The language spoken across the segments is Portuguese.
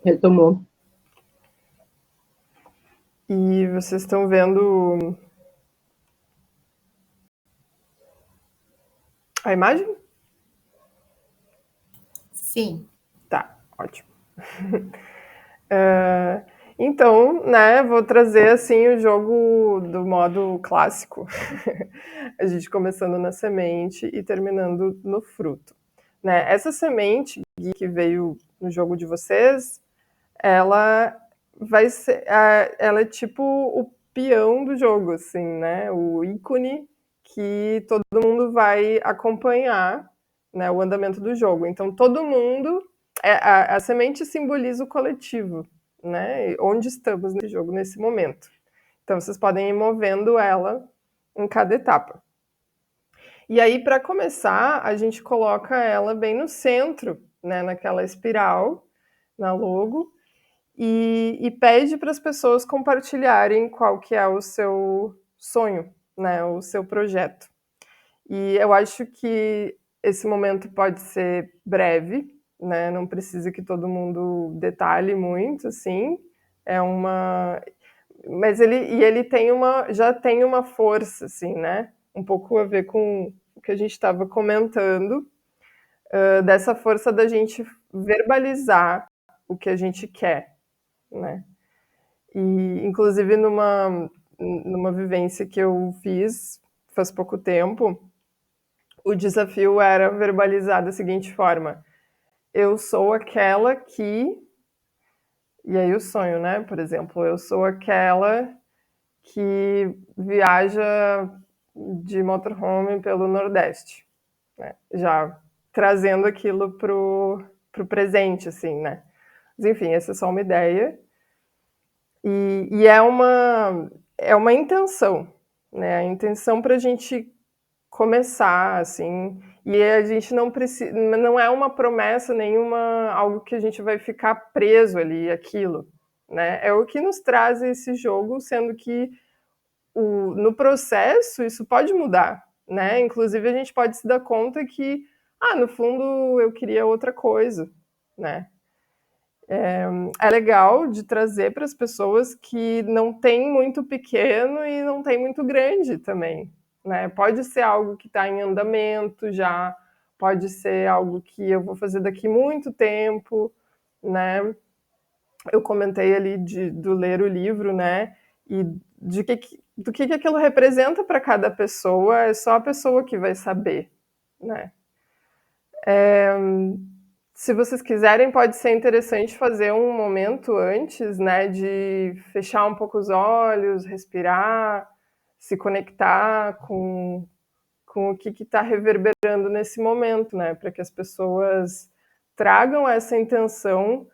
Retomou. E vocês estão vendo a imagem? Sim. Tá, ótimo. Então, né, vou trazer assim o jogo do modo clássico. A gente começando na semente e terminando no fruto. Né? Essa semente que veio no jogo de vocês, ela vai ser, ela é tipo o peão do jogo, assim, né? O ícone que todo mundo vai acompanhar, né, o andamento do jogo. Então todo mundo, a semente simboliza o coletivo, né? Onde estamos nesse jogo nesse momento. Então vocês podem ir movendo ela em cada etapa. E aí, para começar, a gente coloca ela bem no centro, né, naquela espiral, na logo, e pede para as pessoas compartilharem qual que é o seu sonho, né, o seu projeto. E eu acho que esse momento pode ser breve, né, não precisa que todo mundo detalhe muito, assim. É uma, mas ele tem já tem uma força, assim, né? Um pouco a ver com o que a gente estava comentando, dessa força da gente verbalizar o que a gente quer, né? E, inclusive, numa vivência que eu fiz faz pouco tempo, o desafio era verbalizar da seguinte forma: eu sou aquela que. E aí, o sonho, né? Por exemplo, eu sou aquela que viaja de motorhome pelo Nordeste, né? Já trazendo aquilo pro presente, assim, né? Mas, enfim, essa é só uma ideia. E é uma intenção, né? A intenção para a gente começar, assim. E a gente não precisa, não é uma promessa nenhuma, algo que a gente vai ficar preso ali, aquilo, né? É o que nos traz esse jogo, sendo que no processo isso pode mudar, né? Inclusive a gente pode se dar conta que, no fundo eu queria outra coisa, né? É legal de trazer para as pessoas que não tem muito pequeno e não tem muito grande também, né? Pode ser algo que está em andamento já, pode ser algo que eu vou fazer daqui muito tempo, né? Eu comentei ali do ler o livro, né? E do que aquilo representa para cada pessoa, é só a pessoa que vai saber, né? Se vocês quiserem, pode ser interessante fazer um momento antes, né, de fechar um pouco os olhos, respirar, se conectar com o que está reverberando nesse momento, né, para que as pessoas tragam essa intenção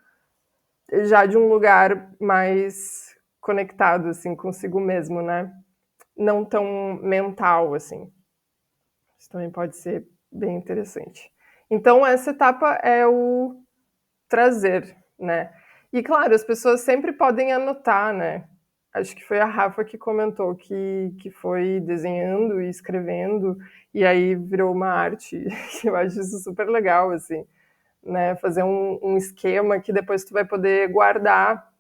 já de um lugar mais conectado, assim, consigo mesmo, né, não tão mental, assim. Isso também pode ser bem interessante. Então, essa etapa é o trazer, né? E claro, as pessoas sempre podem anotar, né? Acho que foi a Rafa que comentou que foi desenhando e escrevendo, e aí virou uma arte. Eu acho isso super legal, assim, né? Fazer um esquema que depois tu vai poder guardar.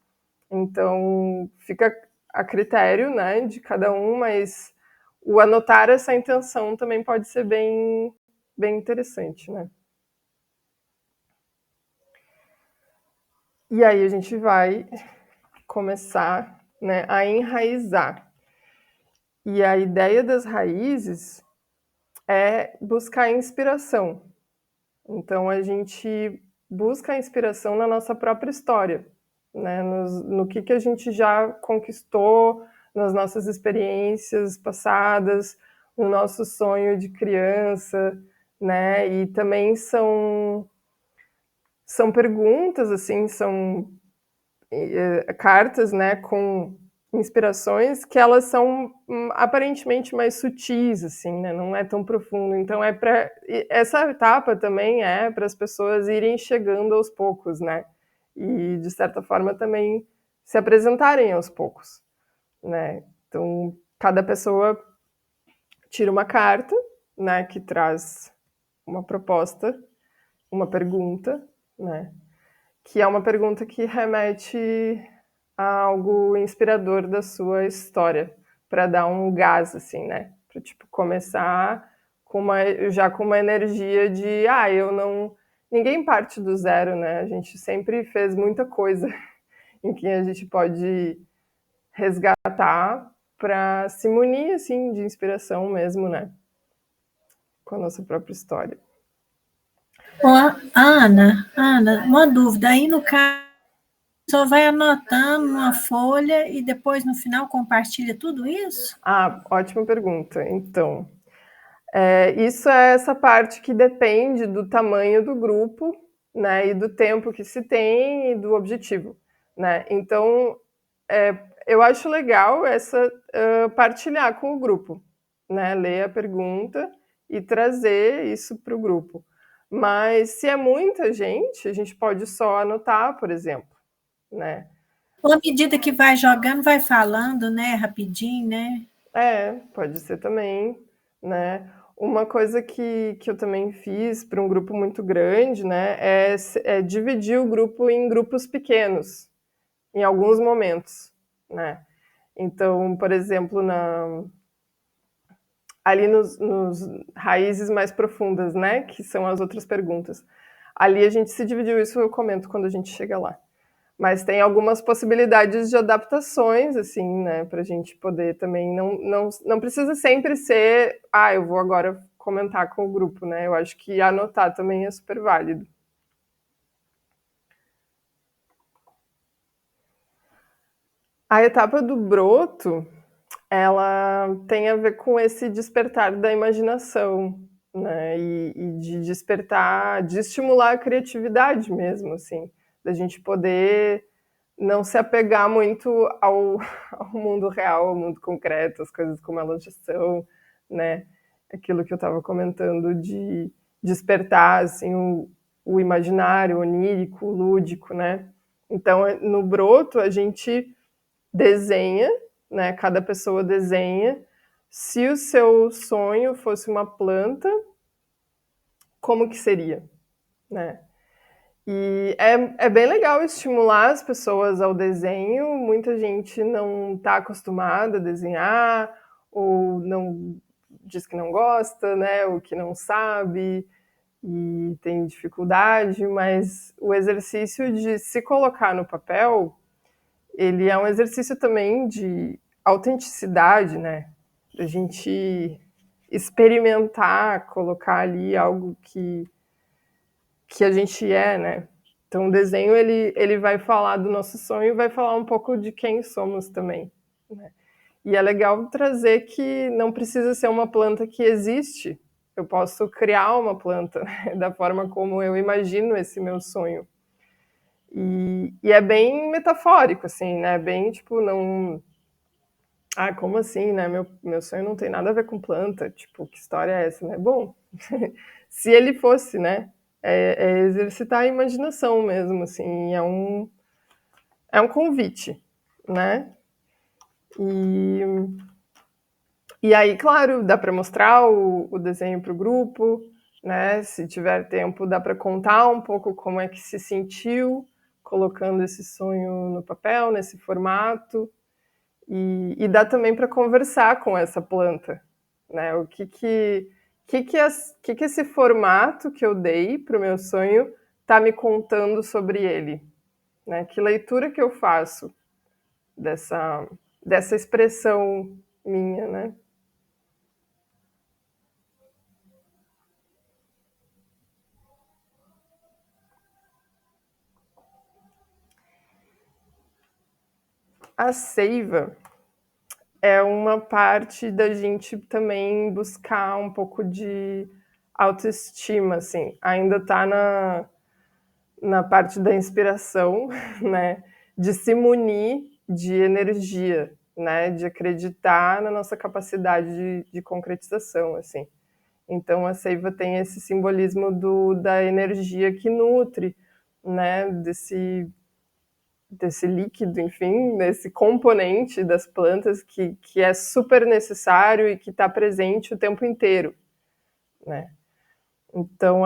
Então, fica a critério, né, de cada um, mas o anotar essa intenção também pode ser bem interessante, né? E aí a gente vai começar, né, a enraizar. E a ideia das raízes é buscar inspiração. Então a gente busca a inspiração na nossa própria história, né, no que a gente já conquistou, nas nossas experiências passadas, no nosso sonho de criança, né? E também são perguntas, assim, são cartas, né, com inspirações que elas são aparentemente mais sutis, assim, né, não é tão profundo. Então é para essa etapa também é para as pessoas irem chegando aos poucos, né, e de certa forma também se apresentarem aos poucos, né. Então cada pessoa tira uma carta, né, que traz uma proposta, uma pergunta, né, que é uma pergunta que remete a algo inspirador da sua história, para dar um gás, assim, né? Para tipo começar com uma energia de, eu não, ninguém parte do zero, né? A gente sempre fez muita coisa em que a gente pode resgatar para se munir assim de inspiração mesmo, né? Com a nossa própria história. Ana, uma dúvida. Aí, no caso, só vai anotando numa folha e depois, no final, compartilha tudo isso? Ótima pergunta. Então, isso é essa parte que depende do tamanho do grupo, né, e do tempo que se tem e do objetivo, né? Então, eu acho legal partilhar com o grupo, né? Ler a pergunta e trazer isso para o grupo. Mas se é muita gente, a gente pode só anotar, por exemplo, né? Ou à medida que vai jogando, vai falando, né? Rapidinho, né? Pode ser também, né? Uma coisa que eu também fiz para um grupo muito grande, né, é dividir o grupo em grupos pequenos, em alguns momentos, né? Então, por exemplo, ali nos raízes mais profundas, né, que são as outras perguntas. Ali a gente se dividiu, isso eu comento quando a gente chega lá. Mas tem algumas possibilidades de adaptações, assim, né, para a gente poder também. Não precisa sempre ser, eu vou agora comentar com o grupo, né? Eu acho que anotar também é super válido. A etapa do broto, ela tem a ver com esse despertar da imaginação, né? E de despertar, de estimular a criatividade mesmo, assim, da gente poder não se apegar muito ao mundo real, ao mundo concreto, as coisas como elas já são, né? Aquilo que eu estava comentando de despertar assim, o imaginário, o onírico, o lúdico, né? Então, no broto, a gente desenha, né? Cada pessoa desenha. Se o seu sonho fosse uma planta, como que seria, né? E é bem legal estimular as pessoas ao desenho. Muita gente não está acostumada a desenhar, ou não diz que não gosta, né? Ou que não sabe e tem dificuldade, mas o exercício de se colocar no papel, ele é um exercício também de autenticidade, né? A gente experimentar, colocar ali algo que a gente é, né? Então o desenho ele vai falar do nosso sonho e vai falar um pouco de quem somos também, né? E é legal trazer que não precisa ser uma planta que existe. Eu posso criar uma planta, né, da forma como eu imagino esse meu sonho. E é bem metafórico, assim, né? Bem tipo, não. Como assim, né? Meu sonho não tem nada a ver com planta. Tipo, que história é essa, né? Bom, se ele fosse, né? É exercitar a imaginação mesmo, assim, é um convite, né? E aí, claro, dá para mostrar o desenho para o grupo, né? Se tiver tempo, dá para contar um pouco como é que se sentiu colocando esse sonho no papel, nesse formato, e dá também para conversar com essa planta, né? O que esse formato que eu dei para o meu sonho está me contando sobre ele, né? Que leitura que eu faço dessa expressão minha, né? A seiva é uma parte da gente também buscar um pouco de autoestima, assim. Ainda está na parte da inspiração, né? De se munir de energia, né? De acreditar na nossa capacidade de concretização, assim. Então a seiva tem esse simbolismo da energia que nutre, né? Desse líquido, enfim, desse componente das plantas que é super necessário e que está presente o tempo inteiro, né? Então,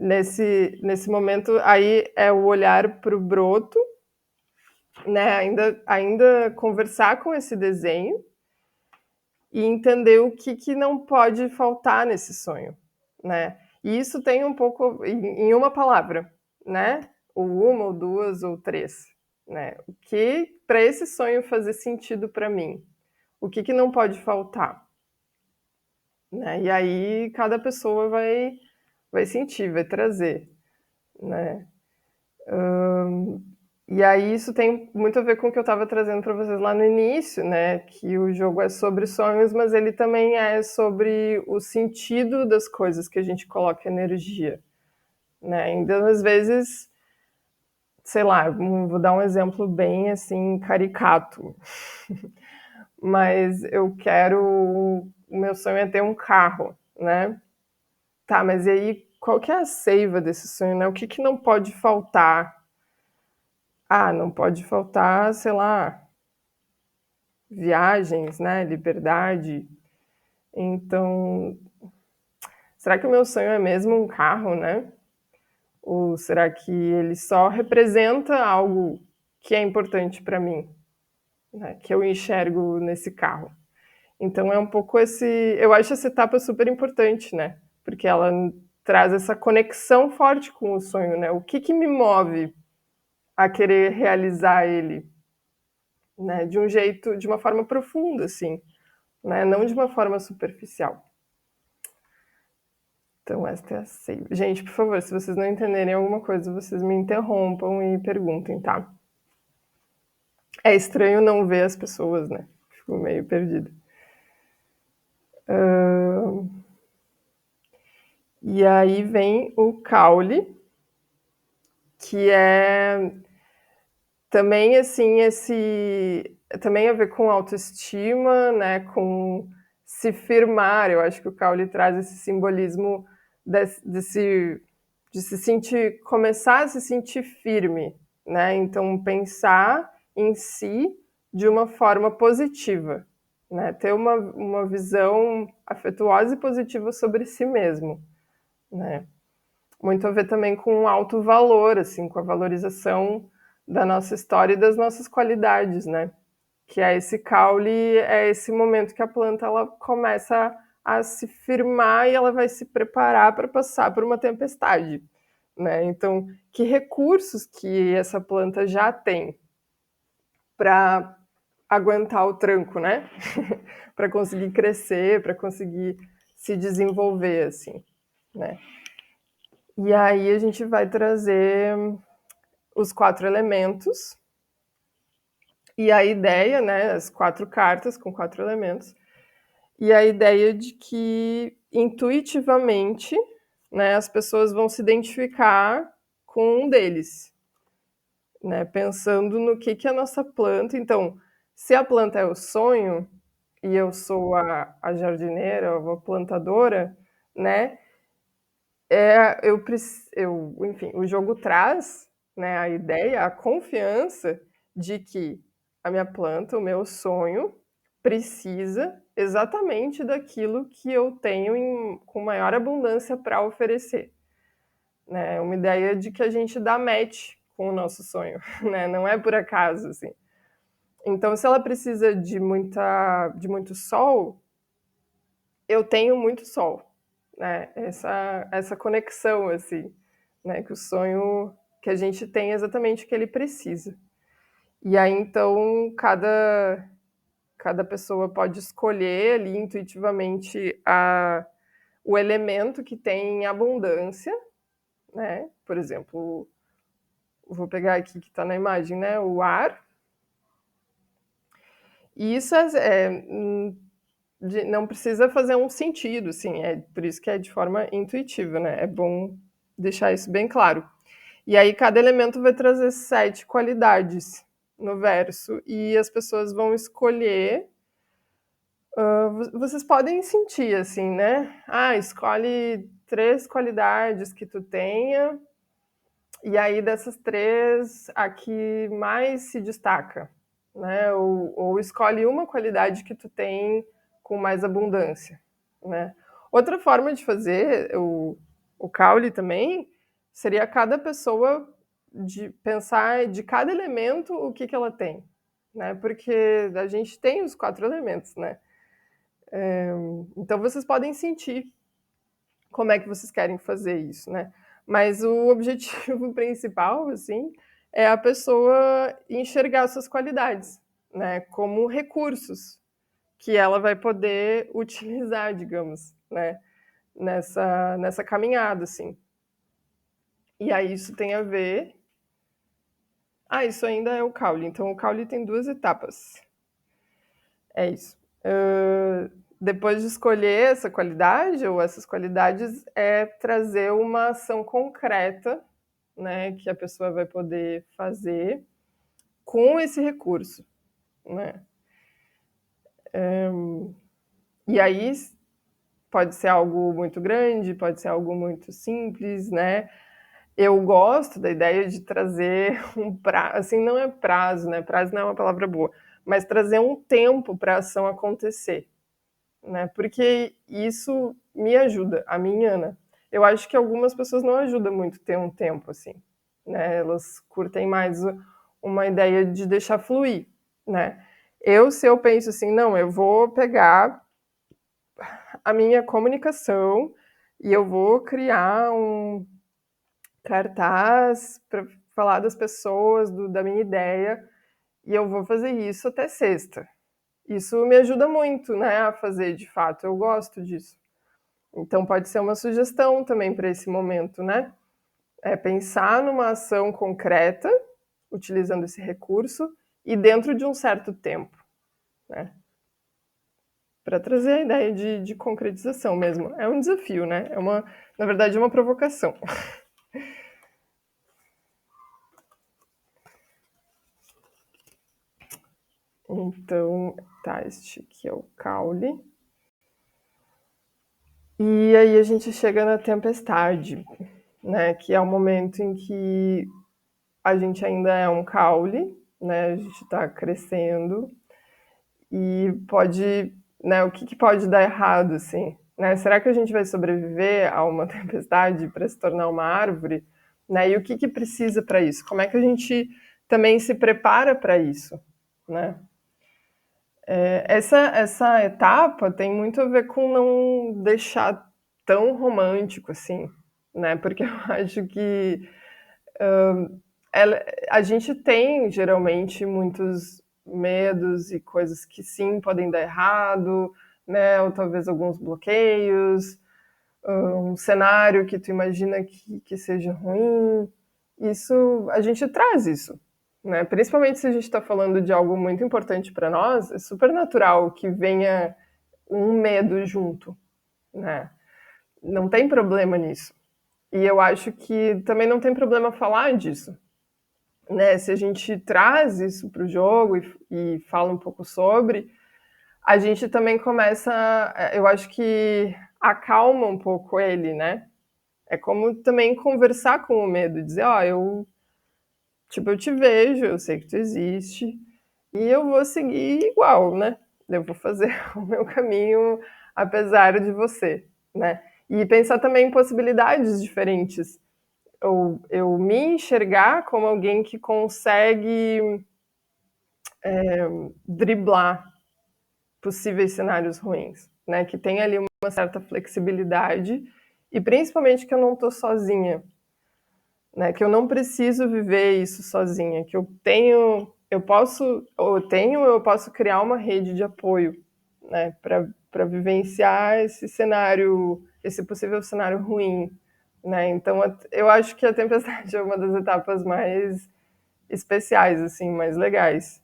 nesse momento, aí é o olhar para o broto, né? Ainda conversar com esse desenho e entender o que não pode faltar nesse sonho, né? E isso tem um pouco em uma palavra, né? Ou uma, ou duas, ou três, né? O que para esse sonho fazer sentido para mim? O que não pode faltar? Né? E aí cada pessoa vai sentir, vai trazer, né? E aí isso tem muito a ver com o que eu estava trazendo para vocês lá no início, né? Que o jogo é sobre sonhos, mas ele também é sobre o sentido das coisas que a gente coloca energia, né? Então, às vezes, sei lá, vou dar um exemplo bem assim caricato, mas o meu sonho é ter um carro, né? Tá, mas e aí qual que é a seiva desse sonho, né? O que não pode faltar? Ah, não pode faltar, sei lá, viagens, né? Liberdade. Então, será que o meu sonho é mesmo um carro, né? Ou será que ele só representa algo que é importante para mim, né? Que eu enxergo nesse carro? Então é um pouco eu acho essa etapa super importante, né? Porque ela traz essa conexão forte com o sonho, né? O que me move a querer realizar ele, né? De uma forma profunda, assim, né? Não de uma forma superficial. Então esta é a seiva. Gente, por favor, se vocês não entenderem alguma coisa, vocês me interrompam e perguntem, tá? É estranho não ver as pessoas, né? Fico meio perdida. E aí vem o caule, que é também assim também a ver com autoestima, né? Com se firmar. Eu acho que o caule traz esse simbolismo de se sentir, começar a se sentir firme, né? Então pensar em si de uma forma positiva, né? Ter uma visão afetuosa e positiva sobre si mesmo, né? Muito a ver também com o alto valor, assim, com a valorização da nossa história e das nossas qualidades, né? Que é esse caule, é esse momento que a planta ela começa a se firmar e ela vai se preparar para passar por uma tempestade, né? Então, que recursos que essa planta já tem para aguentar o tranco, né? Para conseguir crescer, para conseguir se desenvolver, assim, né? E aí a gente vai trazer os 4 elementos e a ideia, né, as 4 cartas com 4 elementos, e a ideia de que intuitivamente, né, as pessoas vão se identificar com um deles, né, pensando no que a nossa planta. Então, se a planta é o sonho e eu sou a jardineira, a plantadora, né, enfim, o jogo traz, né, a ideia, a confiança de que a minha planta, o meu sonho, precisa exatamente daquilo que eu tenho com maior abundância para oferecer. Né? É uma ideia de que a gente dá match com o nosso sonho, né? Não é por acaso, assim. Então, se ela precisa de muito sol, eu tenho muito sol, né? Essa conexão, assim, né? Que o sonho que a gente tem é exatamente o que ele precisa. E aí, então, cada pessoa pode escolher ali intuitivamente o elemento que tem abundância, né? Por exemplo, vou pegar aqui que está na imagem, né? O ar. E isso não precisa fazer um sentido, assim, por isso que é de forma intuitiva, né? É bom deixar isso bem claro. E aí cada elemento vai trazer 7 qualidades no verso e as pessoas vão escolher. Vocês podem sentir assim, né? Escolhe 3 qualidades que tu tenha e aí dessas 3 a que mais se destaca, né? Ou escolhe uma qualidade que tu tem com mais abundância, né? Outra forma de fazer O caule também seria cada pessoa de pensar de cada elemento o que ela tem, né? Porque a gente tem os 4 elementos, né? Então vocês podem sentir como é que vocês querem fazer isso, né? Mas o objetivo principal, assim, é a pessoa enxergar suas qualidades, né? Como recursos que ela vai poder utilizar, digamos, né? Nessa caminhada, assim. E aí isso tem a ver. Isso ainda é o caule. Então o caule tem 2 etapas. É isso. Depois de escolher essa qualidade ou essas qualidades, é trazer uma ação concreta, né, que a pessoa vai poder fazer com esse recurso, né? E aí pode ser algo muito grande, pode ser algo muito simples, né? Eu gosto da ideia de trazer um prazo, assim, não é prazo, né? Prazo não é uma palavra boa, mas trazer um tempo para a ação acontecer, né? Porque isso me ajuda, a mim, Ana. Eu acho que algumas pessoas não ajuda muito ter um tempo assim, né? Elas curtem mais uma ideia de deixar fluir, né? Se eu penso assim, não, eu vou pegar a minha comunicação e eu vou criar um cartaz para falar das pessoas, da minha ideia, e eu vou fazer isso até sexta. Isso me ajuda muito, né, a fazer de fato. Eu gosto disso. Então pode ser uma sugestão também para esse momento, né? É pensar numa ação concreta, utilizando esse recurso, e dentro de um certo tempo, né? Para trazer a ideia de concretização mesmo. É um desafio, né? Na verdade, é uma provocação. Então, tá, este aqui é o caule. E aí a gente chega na tempestade, né? Que é o momento em que a gente ainda é um caule, né? A gente está crescendo e pode, né? O que pode dar errado, assim, né? Será que a gente vai sobreviver a uma tempestade para se tornar uma árvore, né? E o que precisa para isso? Como é que a gente também se prepara para isso, né? Essa etapa tem muito a ver com não deixar tão romântico assim, né? Porque eu acho que a gente tem geralmente muitos medos e coisas que sim podem dar errado, né? Ou talvez alguns bloqueios, um cenário que tu imagina que seja ruim. Isso, a gente traz isso, né? Principalmente se a gente está falando de algo muito importante para nós, é super natural que venha um medo junto, né? Não tem problema nisso. E eu acho que também não tem problema falar disso, né? Se a gente traz isso para o jogo e fala um pouco sobre, a gente também começa, eu acho que acalma um pouco ele, né? É como também conversar com o medo, dizer, eu te vejo, eu sei que tu existe, e eu vou seguir igual, né? Eu vou fazer o meu caminho apesar de você, né? E pensar também em possibilidades diferentes. Eu me enxergar como alguém que consegue driblar possíveis cenários ruins, né? Que tem ali uma certa flexibilidade e principalmente que eu não estou sozinha, né? Que eu não preciso viver isso sozinha, que eu posso criar uma rede de apoio, né? Para vivenciar esse cenário, esse possível cenário ruim, né? Então eu acho que a tempestade é uma das etapas mais especiais, assim, mais legais.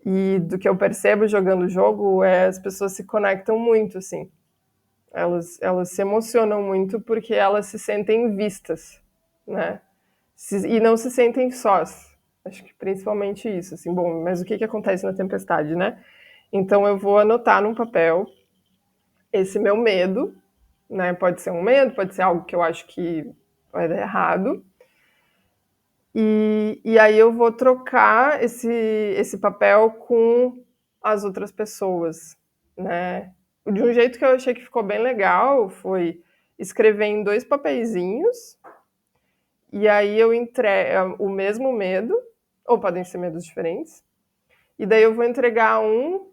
E do que eu percebo jogando o jogo as pessoas se conectam muito, assim. Elas se emocionam muito porque elas se sentem vistas, né? E não se sentem sós. Acho que principalmente isso, assim. Bom, mas o que acontece na tempestade, né? Então eu vou anotar num papel esse meu medo, né? Pode ser um medo, pode ser algo que eu acho que vai dar errado. E aí eu vou trocar esse papel com as outras pessoas, né? De um jeito que eu achei que ficou bem legal foi escrever em 2 papeizinhos, e aí eu entrego o mesmo medo, ou podem ser medos diferentes, e daí eu vou entregar um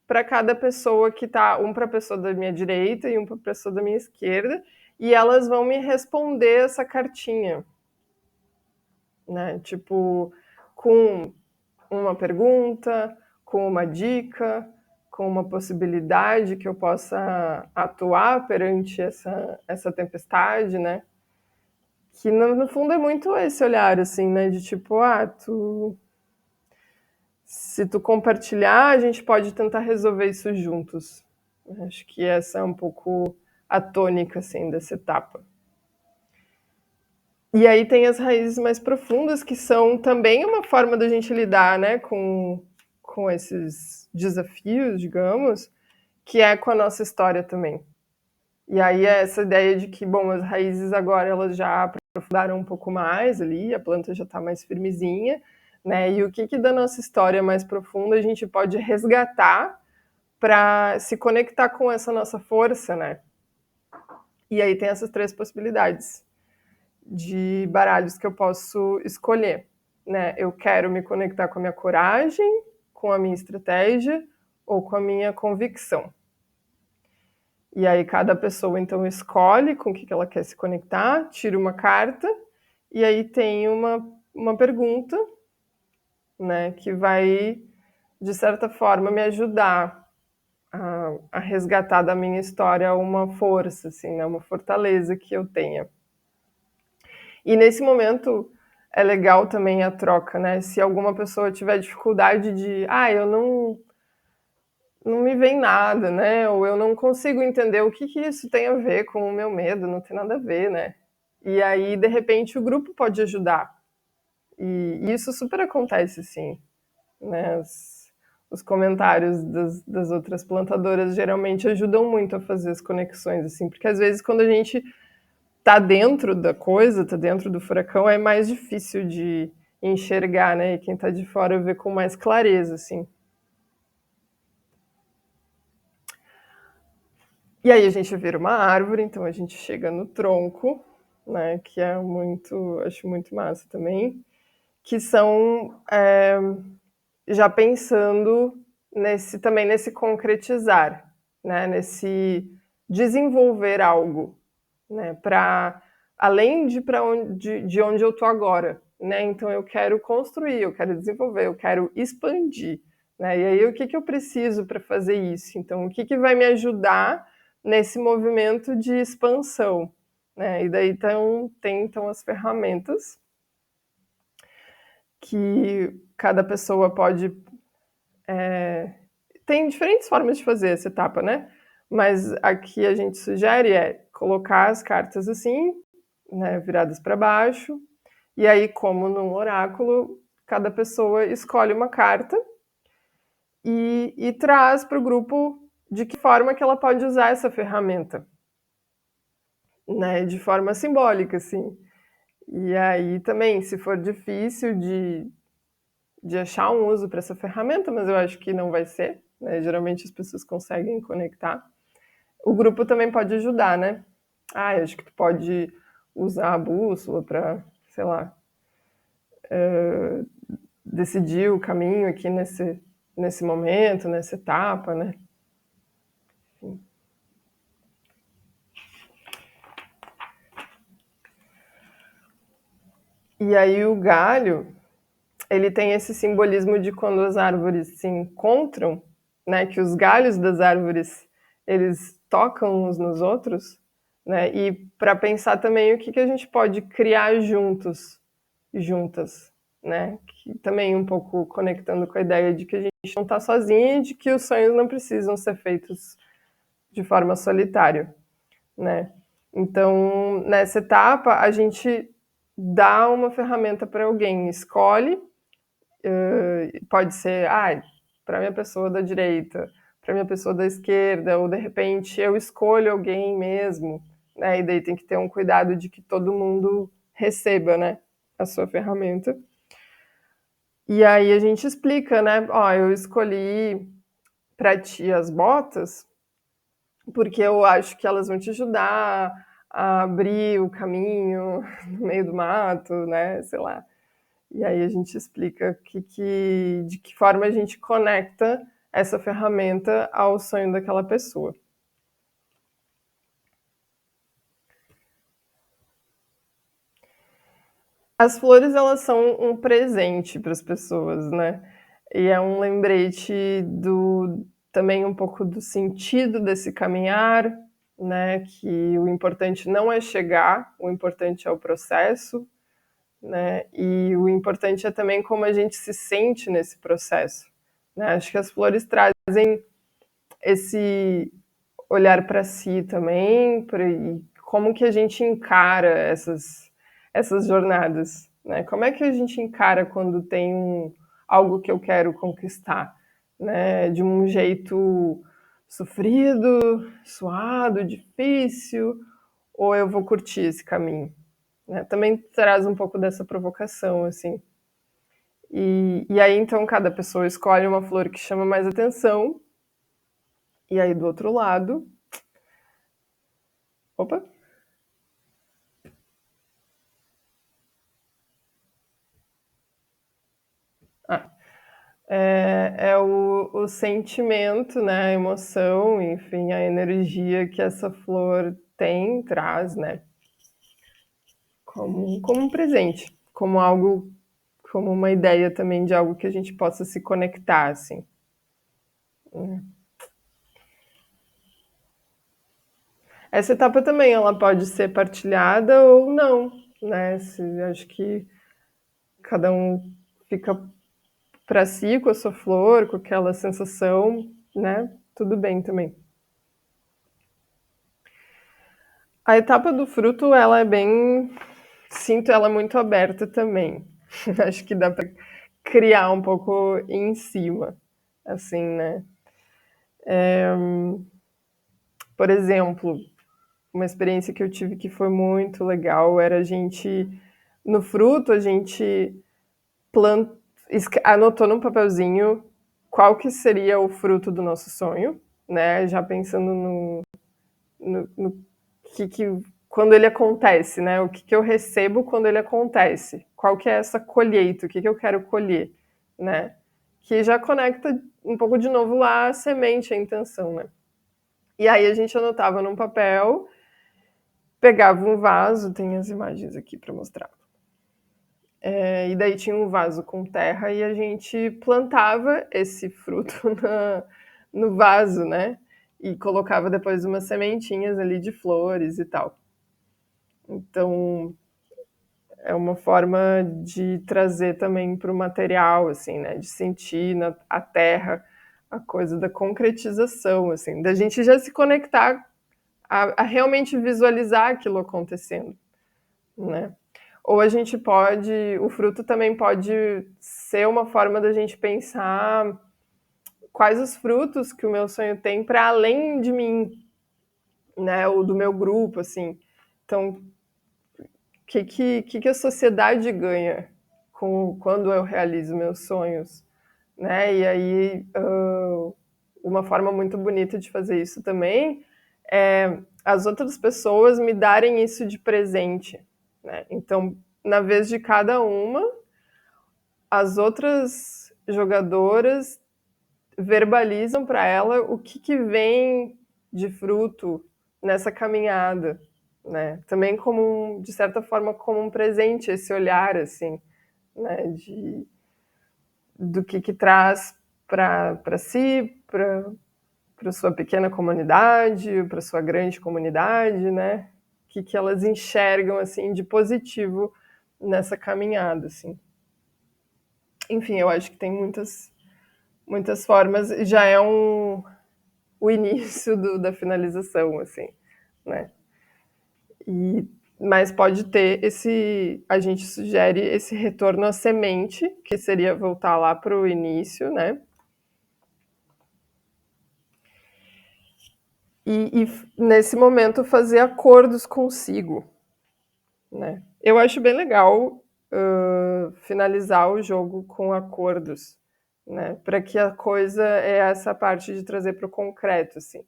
para cada pessoa que tá, um para a pessoa da minha direita e um para a pessoa da minha esquerda, e elas vão me responder essa cartinha, né? Tipo, com uma pergunta, com uma dica, com uma possibilidade que eu possa atuar perante essa tempestade, né? Que no fundo é muito esse olhar, assim, né? De tipo, se tu compartilhar, a gente pode tentar resolver isso juntos. Acho que essa é um pouco a tônica, assim, dessa etapa. E aí tem as raízes mais profundas, que são também uma forma da gente lidar, né, com esses desafios, digamos, que é com a nossa história também. E aí é essa ideia de que, bom, as raízes agora elas já aprofundaram um pouco mais ali, a planta já está mais firmezinha, né? E o que da nossa história mais profunda a gente pode resgatar para se conectar com essa nossa força, né? E aí tem essas 3 possibilidades de baralhos que eu posso escolher, né? Eu quero me conectar com a minha coragem, com a minha estratégia ou com a minha convicção. E aí cada pessoa então escolhe com o que ela quer se conectar, tira uma carta e aí tem uma pergunta, né, que vai de certa forma me ajudar a resgatar da minha história uma força, assim, né, uma fortaleza que eu tenha. E nesse momento é legal também a troca, né? Se alguma pessoa tiver dificuldade de, eu não me vem nada, né? Ou eu não consigo entender o que isso tem a ver com o meu medo, não tem nada a ver, né? E aí, de repente, o grupo pode ajudar. E isso super acontece, sim, né? Os comentários das outras plantadoras geralmente ajudam muito a fazer as conexões, assim, porque às vezes quando a gente tá dentro da coisa, tá dentro do furacão, é mais difícil de enxergar, né? E quem tá de fora vê com mais clareza, assim. E aí a gente vira uma árvore, então a gente chega no tronco, né? Que é acho muito massa também. Que são já pensando também nesse concretizar, né? Nesse desenvolver algo, né? Para além de onde eu tô agora, né? Então eu quero construir, eu quero desenvolver, eu quero expandir, né? E aí o que eu preciso para fazer isso? Então o que vai me ajudar nesse movimento de expansão, né? E daí tem as ferramentas que cada pessoa pode tem diferentes formas de fazer essa etapa, né? Mas aqui a gente sugere colocar as cartas assim, né, viradas para baixo, e aí, como num oráculo, cada pessoa escolhe uma carta e traz para o grupo de que forma que ela pode usar essa ferramenta, né, de forma simbólica, assim. E aí também, se for difícil de achar um uso para essa ferramenta, mas eu acho que não vai ser, né? Geralmente as pessoas conseguem conectar. O grupo também pode ajudar, né? Eu acho que tu pode usar a bússola para, sei lá, decidir o caminho aqui nesse momento, nessa etapa, né? Enfim. E aí o galho, ele tem esse simbolismo de quando as árvores se encontram, né? Que os galhos das árvores, eles tocam uns nos outros, né? E para pensar também o que a gente pode criar juntas, né? Que também um pouco conectando com a ideia de que a gente não está sozinha e de que os sonhos não precisam ser feitos de forma solitária, né? Então, nessa etapa, a gente dá uma ferramenta para alguém, escolhe, pode ser, para minha pessoa da direita, para minha pessoa da esquerda, ou de repente eu escolho alguém mesmo, né? E daí tem que ter um cuidado de que todo mundo receba, né, a sua ferramenta. E aí a gente explica, né? Eu escolhi para ti as botas porque eu acho que elas vão te ajudar a abrir o caminho no meio do mato, né? Sei lá. E aí a gente explica de que forma a gente conecta essa ferramenta ao sonho daquela pessoa. As flores, elas são um presente para as pessoas, né? E é um lembrete também um pouco do sentido desse caminhar, né? Que o importante não é chegar, o importante é o processo, né? E o importante é também como a gente se sente nesse processo, né? Acho que as flores trazem esse olhar para si também, e como que a gente encara essas jornadas, né? Como é que a gente encara quando tem algo que eu quero conquistar, né? De um jeito sofrido, suado, difícil, ou eu vou curtir esse caminho, né? Também traz um pouco dessa provocação, assim. E aí, então, cada pessoa escolhe uma flor que chama mais atenção, e aí do outro lado... Opa! É o sentimento, né, a emoção, enfim, a energia que essa flor tem, traz, né, como um presente, como algo, como uma ideia também de algo que a gente possa se conectar, assim. Essa etapa também, ela pode ser partilhada ou não, né, acho que cada um fica para si com a sua flor, com aquela sensação, né, tudo bem também. A etapa do fruto, ela é bem... Sinto ela muito aberta também. Acho que dá para criar um pouco em cima, assim, né? Por exemplo, uma experiência que eu tive que foi muito legal era a gente, no fruto, a gente anotou num papelzinho qual que seria o fruto do nosso sonho, né? Já pensando no que quando ele acontece, né? O que eu recebo quando ele acontece? Qual que é essa colheita? O que eu quero colher, né? Que já conecta um pouco de novo lá a semente, a intenção, né? E aí a gente anotava num papel, pegava um vaso, tem as imagens aqui para mostrar. E daí tinha um vaso com terra e a gente plantava esse fruto no vaso, né? E colocava depois umas sementinhas ali de flores e tal. Então, é uma forma de trazer também para o material, assim, né? De sentir a terra a coisa da concretização, assim, da gente já se conectar a realmente visualizar aquilo acontecendo, né? Ou a gente pode, o fruto também pode ser uma forma da gente pensar quais os frutos que o meu sonho tem para além de mim, né? Ou do meu grupo, assim. Então, que a sociedade ganha quando eu realizo meus sonhos, né? E aí, uma forma muito bonita de fazer isso também é as outras pessoas me darem isso de presente, né? Então, na vez de cada uma, as outras jogadoras verbalizam para ela o que vem de fruto nessa caminhada, né? Também como de certa forma como um presente esse olhar assim, né? Do que traz para si, para sua pequena comunidade, para sua grande comunidade, né? Que elas enxergam assim de positivo nessa caminhada, assim. Enfim, eu acho que tem muitas formas. Já é o início da finalização, assim, né? Mas pode ter a gente sugere esse retorno à semente, que seria voltar lá para o início, né? E nesse momento fazer acordos consigo, né? Eu acho bem legal finalizar o jogo com acordos, né? Para que a coisa é essa parte de trazer para o concreto, assim.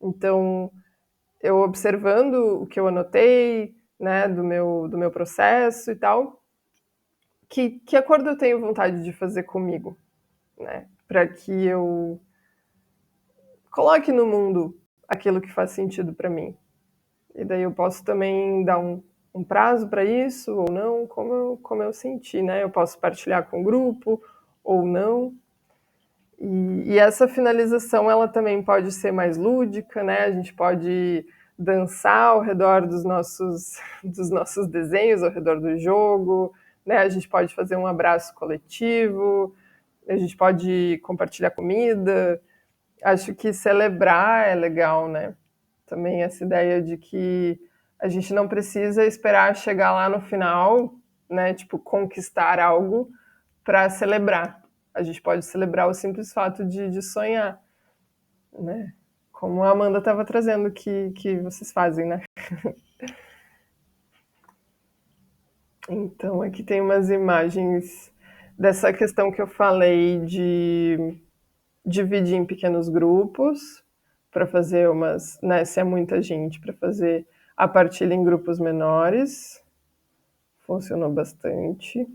Então, eu observando o que eu anotei, né, do meu processo e tal, que acordo eu tenho vontade de fazer comigo, né, para que eu coloque no mundo aquilo que faz sentido para mim. E daí eu posso também dar um prazo para isso ou não, como eu senti, né? Eu posso partilhar com o grupo ou não. E essa finalização ela também pode ser mais lúdica, né? A gente pode dançar ao redor dos nossos desenhos, ao redor do jogo, né? A gente pode fazer um abraço coletivo, a gente pode compartilhar comida. Acho que celebrar é legal, né? Também essa ideia de que a gente não precisa esperar chegar lá no final, né? Tipo, conquistar algo para celebrar. A gente pode celebrar o simples fato de sonhar, né? Como a Amanda estava trazendo que vocês fazem, né? Então, aqui tem umas imagens dessa questão que eu falei de dividir em pequenos grupos para fazer umas, né, se é muita gente, para fazer a partilha em grupos menores. Funcionou bastante.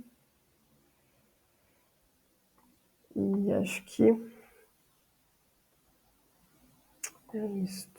E acho que é isso.